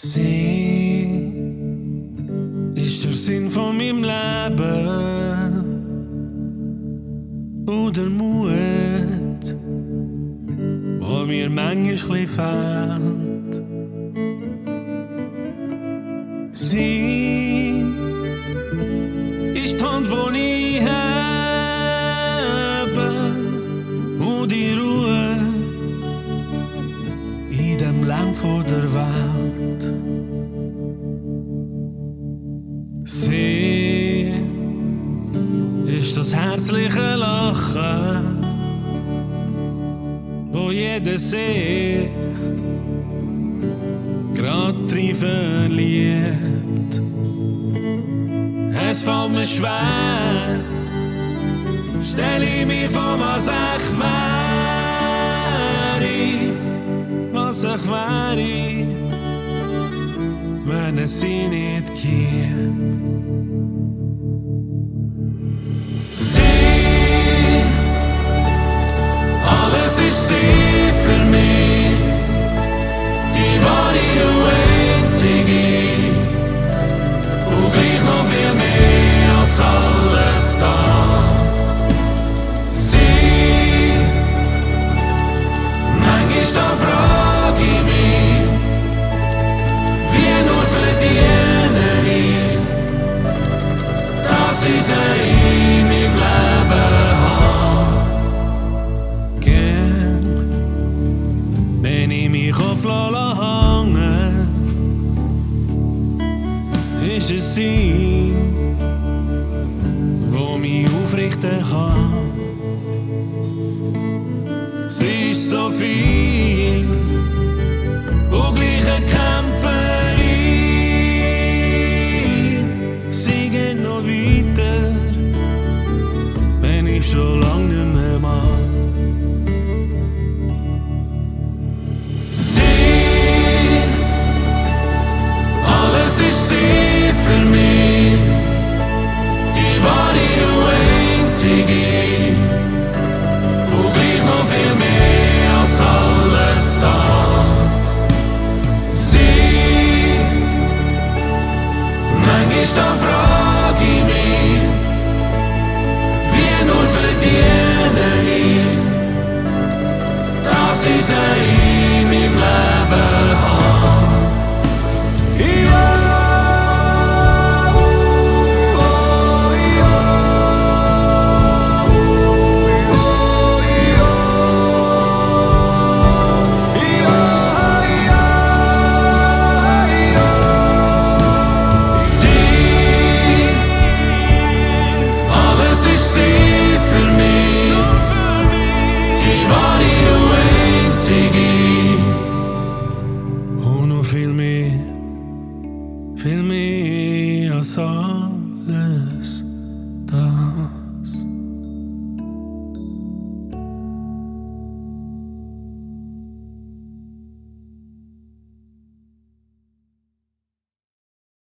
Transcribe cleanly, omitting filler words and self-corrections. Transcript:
Sie ist der Sinn von meinem Leben und der Mut, wo mir manchmal fehlt. Sie ist die Hand, wo ich habe und die Ruhe in dem Lärm von der Welt. Sie ist das herzliche Lachen, wo jeder sich grad drin verliert. Es fällt mir schwer, stell ich mir vor, was ich wäre, wenn es sie nicht gibt. Sie, alles ist sie für mich, die wahre und einzige, und gleich noch viel mehr als alles das. Sie, manchmal da frage ich mich, wie nur verdiene ich, dass ich sie in meinem Leben habe. Gern, wenn ich mich Kopf hängen, ist es sie, wo mich aufrichten kann. Sie ist so viel, wo gleich eine Kämpferin. Sie geht noch weiter, wenn ich schon lang nicht mehr mag. Sie, alles ist sie für mich, die wahre und einzige, und gleich noch viel mehr als alles das. Sie, manchmal da frage ich mich, wie nur verdiene ich, dass ich sie in meinem Leben habe. Ja. Viel mehr als alles.